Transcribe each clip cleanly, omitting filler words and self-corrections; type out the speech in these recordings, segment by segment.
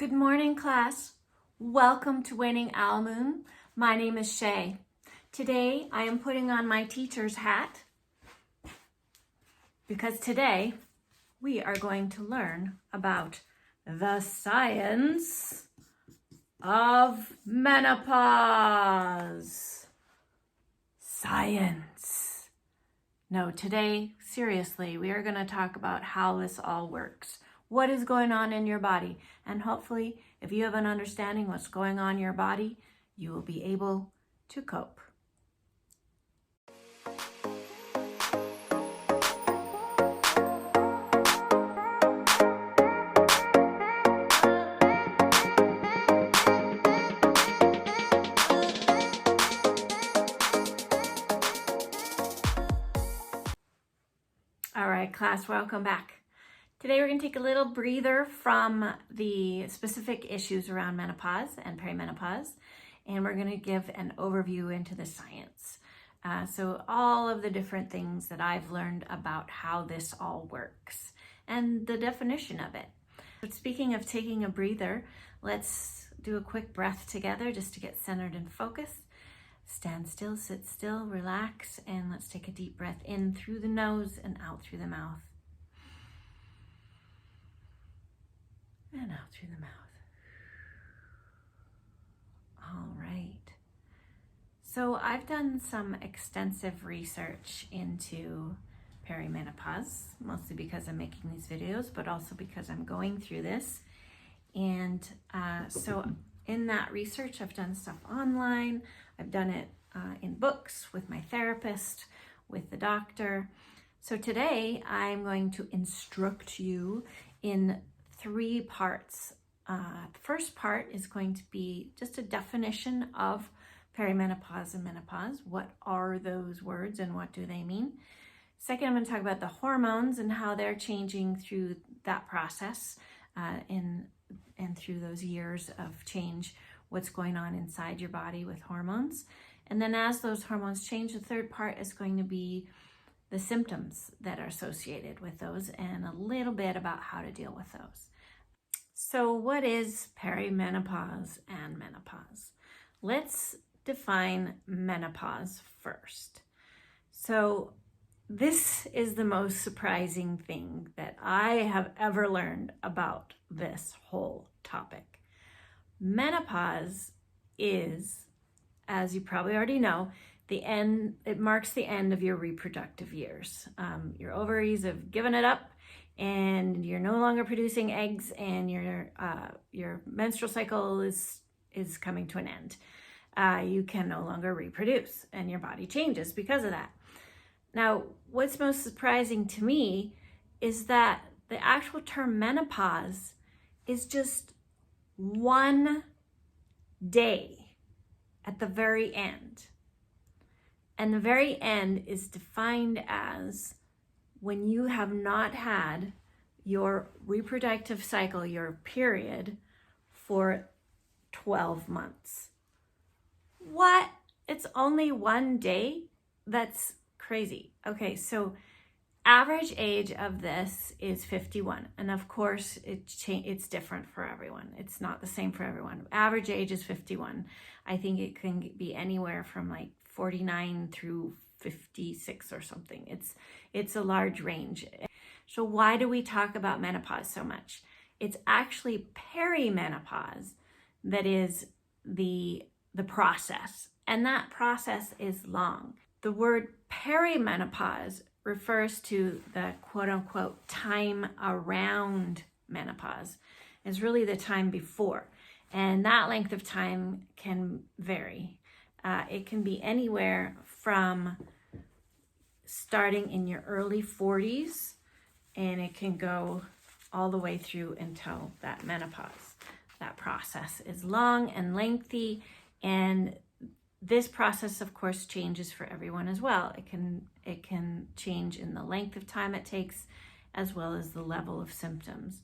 Good morning, class. Welcome to Waning Owl Moon. My name is Shay. Today, I am putting on my teacher's hat because today we are going to learn about the science of menopause. Science. No, today, seriously, we are going to talk about how this all works. What is going on in your body? And hopefully, if you have an understanding what's going on in your body, you will be able to cope. All right, class, welcome back. Today we're going to take a little breather from the specific issues around menopause and perimenopause, and we're going to give an overview into the science. So all of the different things that I've learned about how this all works and the definition of it. But speaking of taking a breather, let's do a quick breath together just to get centered and focused. Stand still, sit still, relax, and let's take a deep breath in through the nose and out through the mouth. And out through the mouth. All right. So I've done some extensive research into perimenopause, mostly because I'm making these videos, but also because I'm going through this. And so in that research, I've done stuff online. I've done it in books with my therapist, with the doctor. So today I'm going to instruct you in 3 parts. The first part is going to be just a definition of perimenopause and menopause. What are those words and what do they mean? Second, I'm going to talk about the hormones and how they're changing through that process and through those years of change, what's going on inside your body with hormones. And then as those hormones change, the third part is going to be the symptoms that are associated with those and a little bit about how to deal with those. So what is perimenopause and menopause? Let's define menopause first. So this is the most surprising thing that I have ever learned about this whole topic. Menopause is, as you probably already know, it marks the end of your reproductive years. Your ovaries have given it up and you're no longer producing eggs and your menstrual cycle is coming to an end. You can no longer reproduce and your body changes because of that. Now, what's most surprising to me is that the actual term menopause is just one day at the very end. And the very end is defined as when you have not had your reproductive cycle, your period, for 12 months. What? It's only one day? That's crazy. Okay, so average age of this is 51. And of course, it's different for everyone. It's not the same for everyone. Average age is 51. I think it can be anywhere from like 49 through 56 or something. It's a large range. So why do we talk about menopause so much? It's actually perimenopause that is the process, and that process is long. The word perimenopause refers to the quote-unquote time around menopause. It's really the time before, and that length of time can vary. It can be anywhere from starting in your early 40s, and it can go all the way through until that menopause. That process is long and lengthy, and this process, of course, changes for everyone as well. It can change in the length of time it takes, as well as the level of symptoms.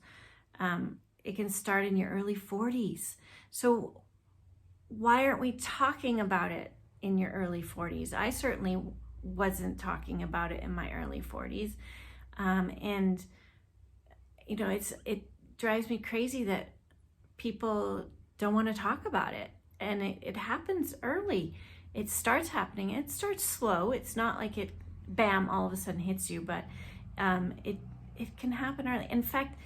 It can start in your early 40s. So why aren't we talking about it in your early 40s? I certainly wasn't talking about it in my early 40s. And, you know, it drives me crazy that people don't want to talk about it. And it happens early. It starts happening. It starts slow. It's not like it, bam, all of a sudden hits you, but it can happen early. In fact,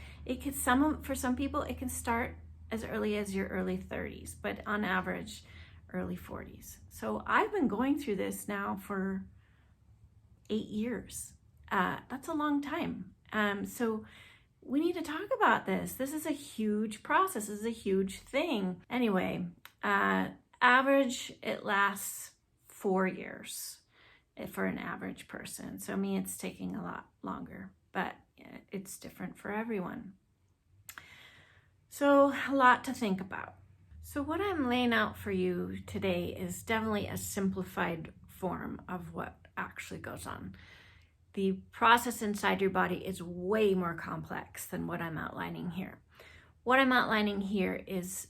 for some people, it can start as early as your early 30s, but on average, early 40s. So I've been going through this now for 8 years. That's a long time. So we need to talk about this. This is a huge process. This is a huge thing. Anyway, average, it lasts 4 years for an average person. So me, it's taking a lot longer, but it's different for everyone. So a lot to think about. So what I'm laying out for you today is definitely a simplified form of what actually goes on. The process inside your body is way more complex than what I'm outlining here. What I'm outlining here is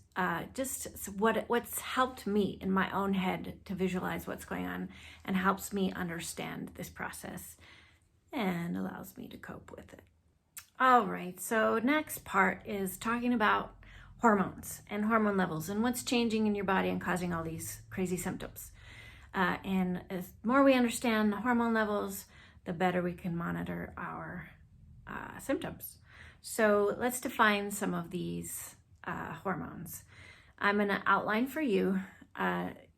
just what's helped me in my own head to visualize what's going on and helps me understand this process and allows me to cope with it. All right, so next part is talking about hormones and hormone levels and what's changing in your body and causing all these crazy symptoms. And as more we understand the hormone levels, the better we can monitor our symptoms. So let's define some of these hormones. I'm going to outline for you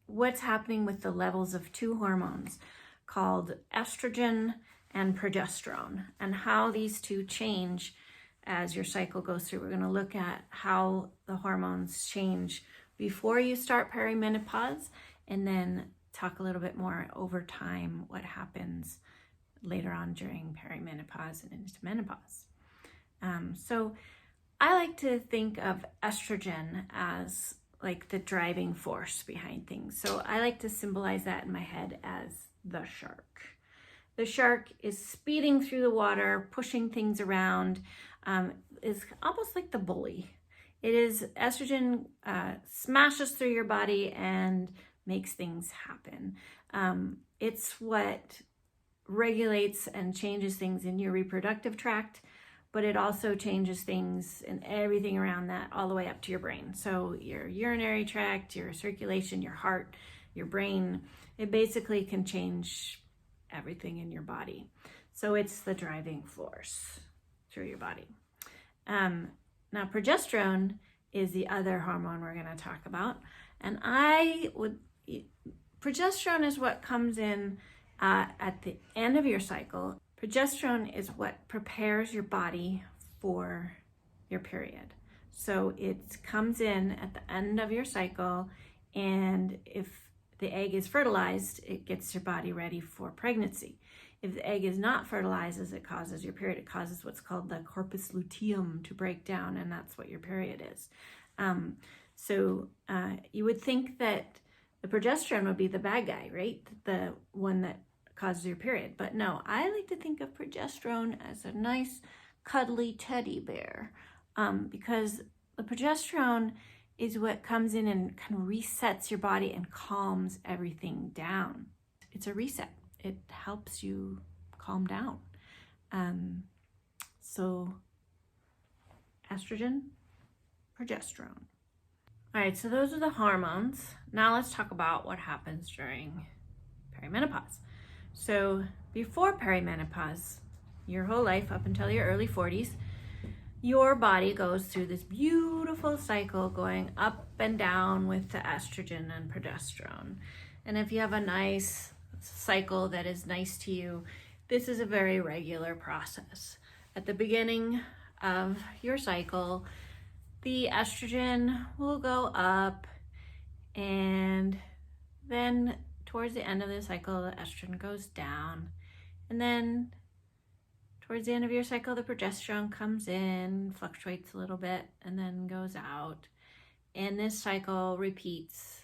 what's happening with the levels of 2 hormones called estrogen and progesterone, and how these 2 change as your cycle goes through. We're going to look at how the hormones change before you start perimenopause, and then talk a little bit more over time what happens later on during perimenopause and into menopause. So I like to think of estrogen as like the driving force behind things. So I like to symbolize that in my head as the shark. The shark is speeding through the water, pushing things around, is almost like the bully. It is estrogen smashes through your body and makes things happen. It's what regulates and changes things in your reproductive tract, but it also changes things and everything around that all the way up to your brain. So your urinary tract, your circulation, your heart, your brain, it basically can change everything in your body. So it's the driving force through your body. Now progesterone is the other hormone we're going to talk about. And progesterone is what comes in at the end of your cycle. Progesterone is what prepares your body for your period. So it comes in at the end of your cycle, and if the egg is fertilized, it gets your body ready for pregnancy. If the egg is not fertilized as it causes your period, it causes what's called the corpus luteum to break down, and that's what your period is. So you would think that the progesterone would be the bad guy, right? The one that causes your period. But no, I like to think of progesterone as a nice cuddly teddy bear, because the progesterone is what comes in and kind of resets your body and calms everything down. It's a reset. It helps you calm down. So estrogen, progesterone. All right, so those are the hormones. Now let's talk about what happens during perimenopause. So before perimenopause, your whole life up until your early 40s, your body goes through this beautiful cycle going up and down with the estrogen and progesterone. And if you have a nice cycle that is nice to you, this is a very regular process. At the beginning of your cycle, the estrogen will go up, and then towards the end of the cycle, the estrogen goes down. And then towards the end of your cycle, the progesterone comes in, fluctuates a little bit, and then goes out. And this cycle repeats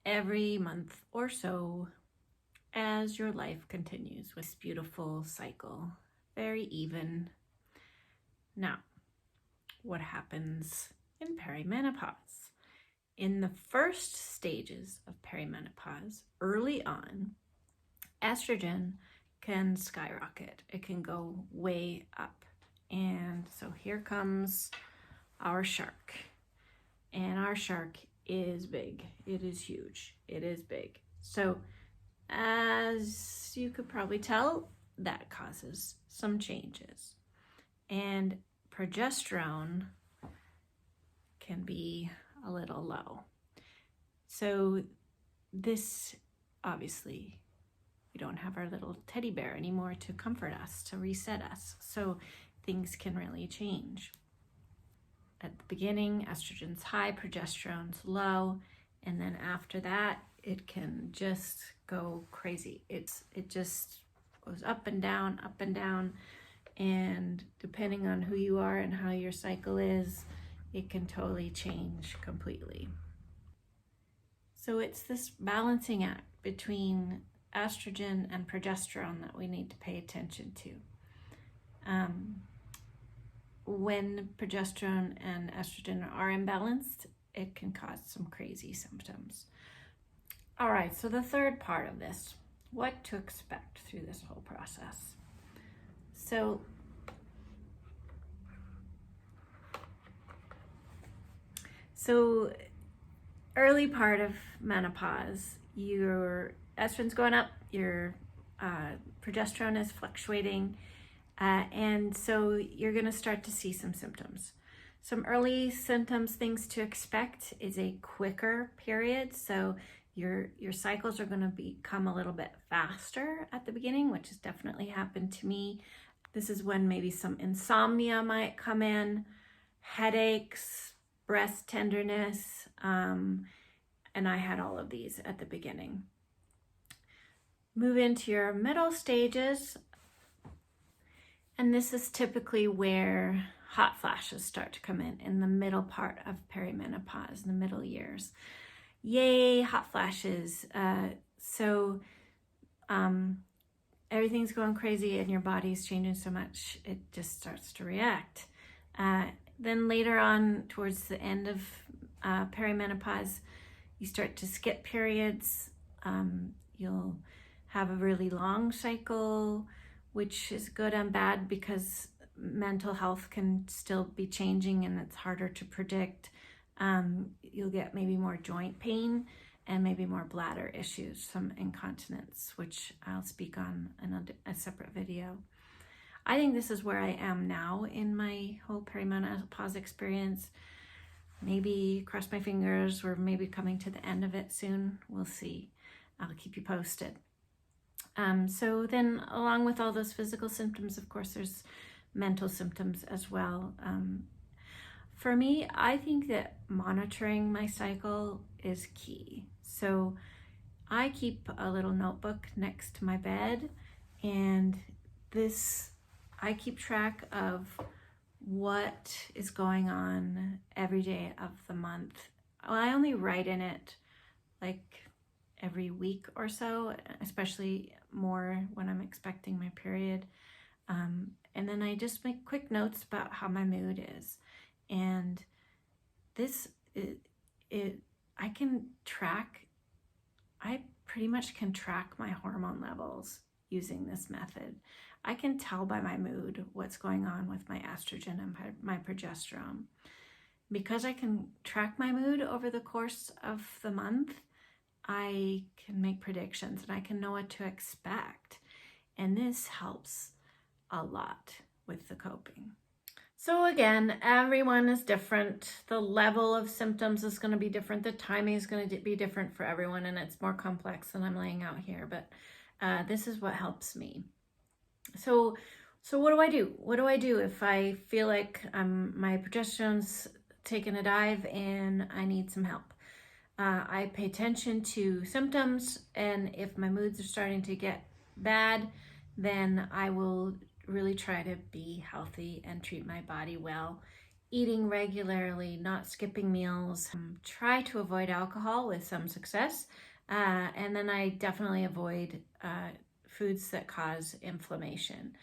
every month or so as your life continues with this beautiful cycle. Very even. Now, what happens in perimenopause? In the first stages of perimenopause, early on, estrogen can skyrocket. It can go way up. And so here comes our shark. and our shark is big. It is huge. It is big. So as you could probably tell, that causes some changes. And progesterone can be a little low. So this, obviously, we don't have our little teddy bear anymore to comfort us, to reset us. So things can really change. At the beginning, estrogen's high, progesterone's low, and then after that, it can just go crazy. It just goes up and down, and depending on who you are and how your cycle is, it can totally change completely. So it's this balancing act between estrogen and progesterone that we need to pay attention to. When progesterone and estrogen are imbalanced, it can cause some crazy symptoms. All right, so the third part of this, what to expect through this whole process. So early part of menopause, your estrogen's going up, your progesterone is fluctuating, and so you're going to start to see some symptoms. Some early symptoms, things to expect, is a quicker period. So your cycles are going to become a little bit faster at the beginning, which has definitely happened to me. This is when maybe some insomnia might come in, headaches, breast tenderness, and I had all of these at the beginning. Move into your middle stages, and this is typically where hot flashes start to come in the middle part of perimenopause, in the middle years. Yay, hot flashes. So everything's going crazy and your body's changing so much, it just starts to react. Then later on, towards the end of perimenopause, you start to skip periods. You'll have a really long cycle, which is good and bad because mental health can still be changing and it's harder to predict. You'll get maybe more joint pain and maybe more bladder issues, some incontinence, which I'll speak on in a separate video. I think this is where I am now in my whole perimenopause experience. Maybe, cross my fingers, we're maybe coming to the end of it soon. We'll see. I'll keep you posted. So then, along with all those physical symptoms, of course, there's mental symptoms as well. For me, I think that monitoring my cycle is key. So I keep a little notebook next to my bed, and I keep track of what is going on every day of the month. Well, I only write in it like every week or so, especially more when I'm expecting my period. And then I just make quick notes about how my mood is. And I pretty much can track my hormone levels using this method. I can tell by my mood what's going on with my estrogen and my progesterone. Because I can track my mood over the course of the month, I can make predictions and I can know what to expect. And this helps a lot with the coping. So again, everyone is different. The level of symptoms is going to be different. The timing is going to be different for everyone, and it's more complex than I'm laying out here, but this is what helps me. So what do I do? What do I do if I feel like my progesterone's taken a dive and I need some help? I pay attention to symptoms, and if my moods are starting to get bad, then I will really try to be healthy and treat my body well. Eating regularly, not skipping meals. Try to avoid alcohol with some success. And then I definitely avoid foods that cause inflammation.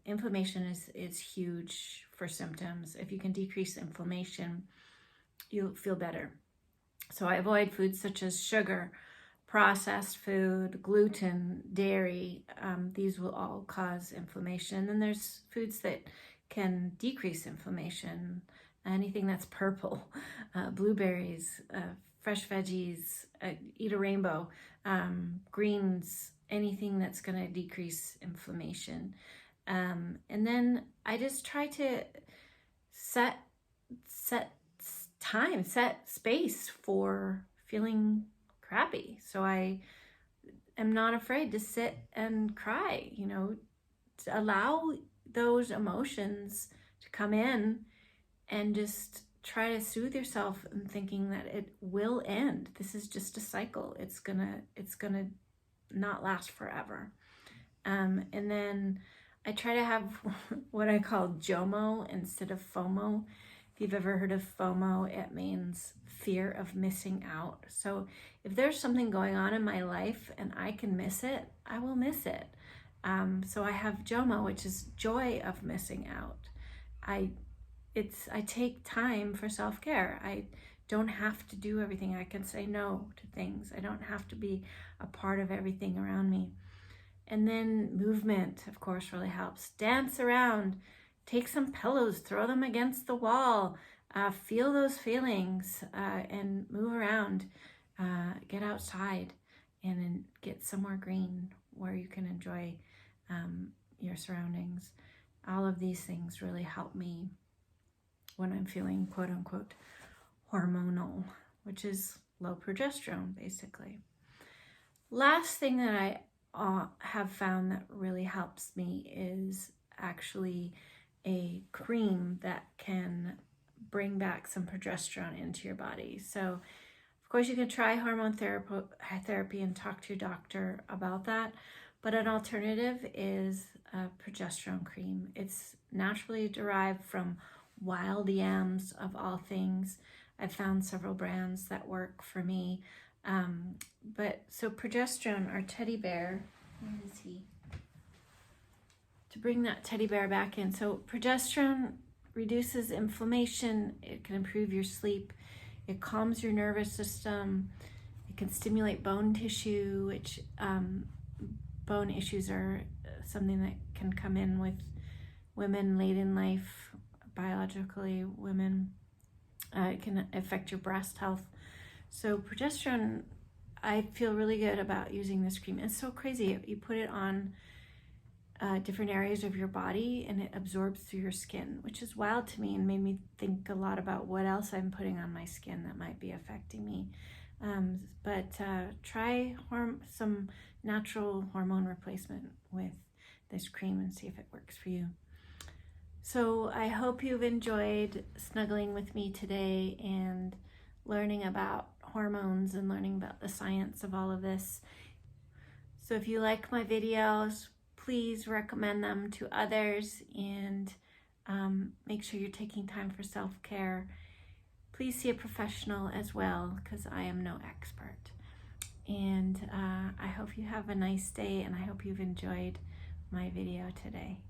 Inflammation is huge for symptoms. If you can decrease inflammation, you'll feel better. So I avoid foods such as sugar, processed food, gluten, dairy. These will all cause inflammation. And there's foods that can decrease inflammation, anything that's purple, blueberries, fresh veggies, eat a rainbow, greens, anything that's going to decrease inflammation. And then I just try to set time, set space for feeling crappy. So I am not afraid to sit and cry, you know, to allow those emotions to come in and just try to soothe yourself and thinking that it will end. This is just a cycle. It's gonna not last forever. And then I try to have what I call JOMO instead of FOMO. If you've ever heard of FOMO, it means fear of missing out. So if there's something going on in my life and I can miss it, I will miss it. So I have JOMO, which is joy of missing out. I take time for self-care. I don't have to do everything. I can say no to things. I don't have to be a part of everything around me. And then movement, of course, really helps. Dance around, take some pillows, throw them against the wall, feel those feelings, and move around. Get outside and get somewhere green where you can enjoy your surroundings. All of these things really help me when I'm feeling quote unquote hormonal, which is low progesterone basically. Last thing that I have found that really helps me is actually a cream that can bring back some progesterone into your body. So of course you can try hormone therapy and talk to your doctor about that, but an alternative is a progesterone cream. It's naturally derived from wild yams of all things. I've found several brands that work for me. So progesterone, our teddy bear, where is he? To bring that teddy bear back in. So progesterone reduces inflammation. It can improve your sleep. It calms your nervous system. It can stimulate bone tissue, which bone issues are something that can come in with women late in life, biologically women. It can affect your breast health. So progesterone, I feel really good about using this cream. It's so crazy. You put it on different areas of your body and it absorbs through your skin, which is wild to me and made me think a lot about what else I'm putting on my skin that might be affecting me. Try some natural hormone replacement with this cream and see if it works for you. So I hope you've enjoyed snuggling with me today and learning about hormones and learning about the science of all of this. So if you like my videos, please recommend them to others and make sure you're taking time for self-care. Please see a professional as well, because I am no expert. And I hope you have a nice day, and I hope you've enjoyed my video today.